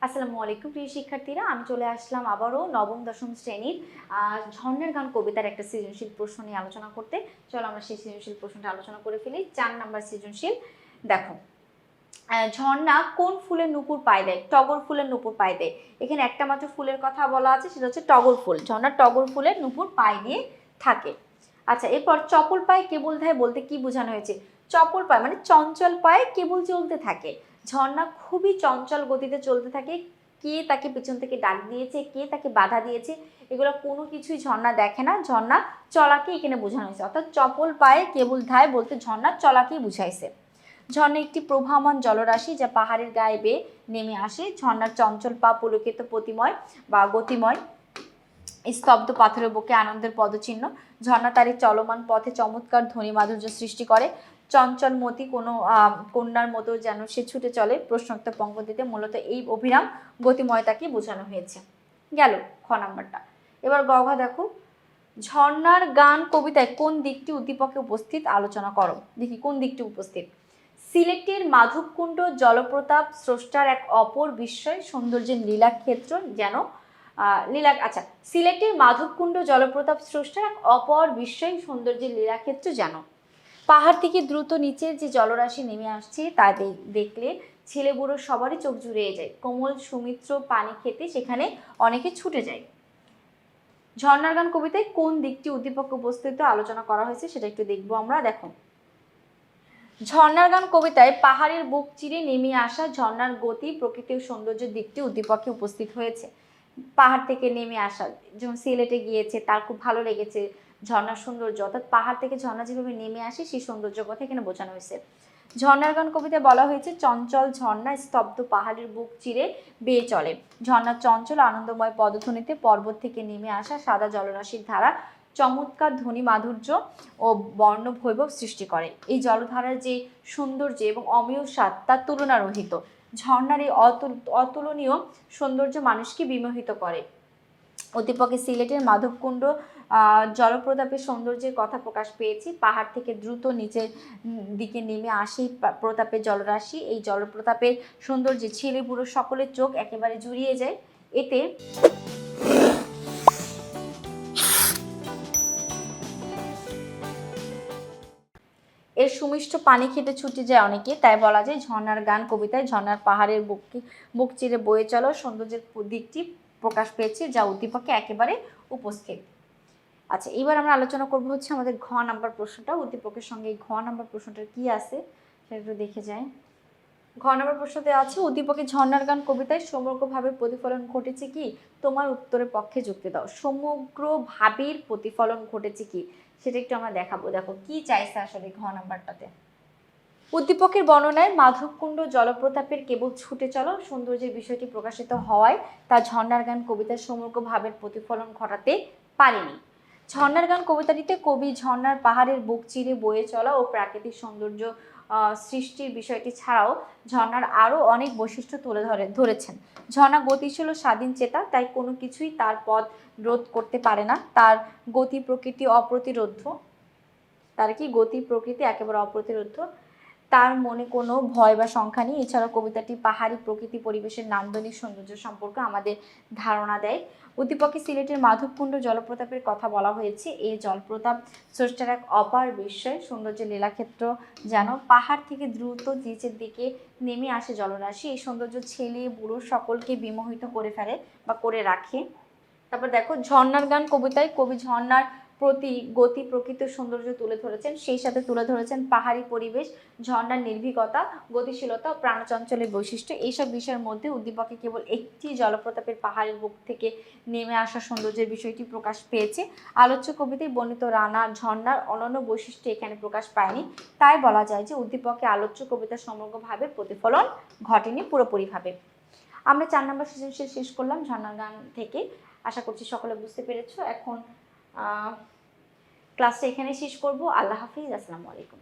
আসসালামু আলাইকুম প্রিয় শিক্ষার্থীরা, আমি চলে আসলাম আবারও নবম দশম শ্রেণীর ঝর্ণার গান কবিতার একটা সৃজনশীল প্রশ্ন নিয়ে আলোচনা করতে। চলো আমরা সেই সৃজনশীল প্রশ্নটা আলোচনা করে ফেলি। 4 নাম্বার সৃজনশীল। দেখো, ঝর্ণা কোন ফুলের নূপুর পায়ে দেয়? টগর ফুলের নূপুর পায়ে দেয়। এখানে একটা মাত্র ফুলের কথা বলা আছে, সেটা হচ্ছে টগর ফুল। ঝর্ণা টগর ফুলের নূপুর পায়ে দিয়ে থাকে। আচ্ছা, এরপর চপল পায়ে কেবল ধায় বলতে কি বোঝানো হয়েছে? চপল পায়ে মানে চঞ্চল পায়ে কেবল চলতে থাকে। ঝর্ণা খুবই চঞ্চল গতিতে চলতে থাকে। কে তাকে পিছন থেকে ডাক দিয়েছে, কে তাকে বাধা দিয়েছে, এগুলো কোনো কিছুই ঝর্ণা দেখে না। ঝর্ণা চলাকে এখানে বোঝানো হয়েছে, অর্থাৎ চপল পায়ে কেবল ধায় বলতে ঝর্ণা চলাকেই বুঝাইছে। ঝর্ণা একটি প্রবাহমান জলরাশি যা পাহাড়ের গায়ে বেয়ে নেমে আসে। ঝর্ণার চঞ্চল পা পুলকিত প্রতিময় বা গতিময় স্তব্ধ পাথরের বুকে আনন্দের পদচিহ্ন। ঝর্ণা তার এই চলমান পথে চমৎকার ধ্বনি মাধুর্য সৃষ্টি করে। চঞ্চলমতি কোনো কন্যার মতো যেন সে ছুটে চলে। প্রশ্নোক্ত পঙ্ক্তিতে মূলত এই অভিরাম গতিময়তাকে বোঝানো হয়েছে। গেল খ নাম্বারটা। এবার গঘা দেখো, ঝর্ণার গান কবিতায় কোন দিকটি উদ্দীপকে উপস্থিত আলোচনা করো। দেখি কোন দিকটি উপস্থিত। সিলেটের মাধবকুণ্ড জলপ্রপাত স্রষ্টার এক অপর বিস্ময় সৌন্দর্যের লীলাক্ষেত্র যেন আচ্ছা, সিলেটের মাধবকুণ্ড জলপ্রপাত স্রষ্টার এক অপর বিস্ময় সৌন্দর্যের লীলাক্ষেত্র যেন পাহাড় থেকে দ্রুত নিচের যে জলরাশি নেমে আসছে তা দেখলে ছেলে বুড়ো সবারই চোখ জুড়িয়ে যায়। কোমল সুমিত্র পানি খেতে সেখানে অনেকে ছুটে যায়। ঝর্ণার গান কবিতায় কোন দিকটি উদ্দীপকে উপস্থিত আলোচনা করা হয়েছে সেটা একটু দেখবো আমরা। দেখো, ঝর্ণার গান কবিতায় পাহাড়ের বুক চিরে নেমে আসা ঝর্ণার গতি প্রকৃতির সৌন্দর্যের দিকটি উদ্দীপকে উপস্থিত হয়েছে। পাহাড় থেকে নেমে আসা, যখন সিলেটে গিয়েছে তার খুব ভালো লেগেছে ঝর্ণার সৌন্দর্য, অর্থাৎ পাহাড় থেকে ঝর্ণা যেভাবে নেমে আসে সেই সৌন্দর্য কথা এখানে বোঝানো হয়েছে। ঝর্ণার গান কবিতায় বলা হয়েছে চঞ্চল ঝর্ণা স্তব্ধ পাহাড়ের বুক চিরে বেয়ে চলে। ঝর্ণার চঞ্চল আনন্দময় পদধ্বনিতে পর্বত থেকে নেমে আসা সাদা জলরাশির ধারা চমৎকার ধ্বনি মাধুর্য ও বর্ণ বৈভব সৃষ্টি করে। এই জলধারার যে সৌন্দর্য এবং অমেয় স্বাদ তার তুলনা রহিত। ঝর্ণার এই অতুলনীয় সৌন্দর্য মানুষকে বিমোহিত করে। উদ্দীপকে সিলেটের মাধবকুণ্ড জলপ্রপাতের সৌন্দর্যের কথা প্রকাশ পেয়েছি। পাহাড় থেকে দ্রুত নিচের দিকে নেমে আসে প্রতাপের জলরাশি। এই জলপ্রপাতের সৌন্দর্যে ছেলে বুড়ো সকলের চোখ একেবারে জুড়িয়ে যায়। এতে এর সুমিষ্ট পানি খেতে ছুটে যায় অনেকে, তাই বলা যায় ঝর্ণার গান কবিতায় ঝর্ণার পাহাড়ের বুক চিরে বয়ে চলো সৌন্দর্যের দিকটি প্রকাশ পেয়েছে, যা উদ্দীপকে একেবারে উপস্থিত। আচ্ছা, এবার আমরা আলোচনা করব হচ্ছে আমাদের ঘ নাম্বার প্রশ্নটা। উদ্দীপকের সঙ্গে এই ঘ নাম্বার প্রশ্নটা কি আছে সেটা একটু দেখে যায়। ঘ নম্বর প্রশ্নতে আছে, উদ্দীপকে ঝর্ণার গান কবিতায় সমগ্রভাবে প্রতিফলন ঘটেছে কি? তোমার উত্তরের পক্ষে যুক্তি দাও। সমগ্র ভাবের প্রতিফলন ঘটেছে কি সেটা একটু আমরা দেখাবো। দেখো কি চাইছে আসলে ঘ নাম্বারটাতে। উদ্দীপকের বর্ণনায় মাধবকুণ্ড জলপ্রপাতের কেবল ছুটে চলো সৌন্দর্যের বিষয়টি প্রকাশিত হওয়ায় তা ঝর্ণার গান কবিতার সমগ্র ভাবের প্রতিফলন ঘটাতে পারেনি। ঝর্ণার গান কবিতাটিতে কবি ঝর্ণার পাহাড়ের বুক চিরে বয়ে চলা ও প্রাকৃতিক সৌন্দর্য সৃষ্টির বিষয়টি ছাড়াও ঝর্ণার আরও অনেক বৈশিষ্ট্য তুলে ধরেছেন। ঝর্ণা গতিশীল ও স্বাধীন চেতা, তাই কোনো কিছুই তার পথ রোধ করতে পারে না। তার গতি প্রকৃতি অপ্রতিরোধ্য। তার কি গতি প্রকৃতি একেবারে অপ্রতিরোধ্য। তার মনে কোনো ভয় বা সংখ্যা নেই। এছাড়াও কবিতাটি পাহাড়ি প্রকৃতি পরিবেশের নান্দনিক সৌন্দর্য সম্পর্কে আমাদের ধারণা দেয়। উদ্দীপকে সিলেটের মাধবকুণ্ড জলপ্রপাতের কথা বলা হয়েছে। এই জলপ্রপাত স্রষ্টার এক অপার বিস্ময় সৌন্দর্যের লীলাক্ষেত্র যেন পাহাড় থেকে দ্রুত নিচের দিকে নেমে আসে জলরাশি। এই সৌন্দর্য ছেলে বুড়ো সকলকে বিমোহিত করে ফেলে বা করে রাখে। তারপর দেখো, ঝর্ণার গান কবিতায় কবি ঝর্ণার প্রতি গতি প্রকৃতির সৌন্দর্য তুলে ধরেছেন, সেই সাথে তুলে ধরেছেন পাহাড়ি পরিবেশ, ঝর্ণার নির্ভীকতা, গতিশীলতা ও প্রাণচঞ্চলের বৈশিষ্ট্য। এইসব বিষয়ের মধ্যে উদ্দীপকে কেবল একটি জলপ্রপাতের পাহাড়ের বুক থেকে নেমে আসা সৌন্দর্যের বিষয়টি প্রকাশ পেয়েছে। আলোচ্য কবিতায় বর্ণিত রানা ঝর্ণার অনন্য বৈশিষ্ট্য এখানে প্রকাশ পায়নি। তাই বলা যায় যে উদ্দীপকে আলোচ্য কবিতার সমগ্রভাবে প্রতিফলন ঘটেনি পুরোপুরিভাবে। আমরা 4 নম্বর সৃজনশীল শেষ করলাম ঝর্ণার গান থেকে। আশা করছি সকলে বুঝতে পেরেছো। এখন ক্লাসটা এখানে শেষ করব। আল্লাহ হাফিজ, আসসালামু আলাইকুম।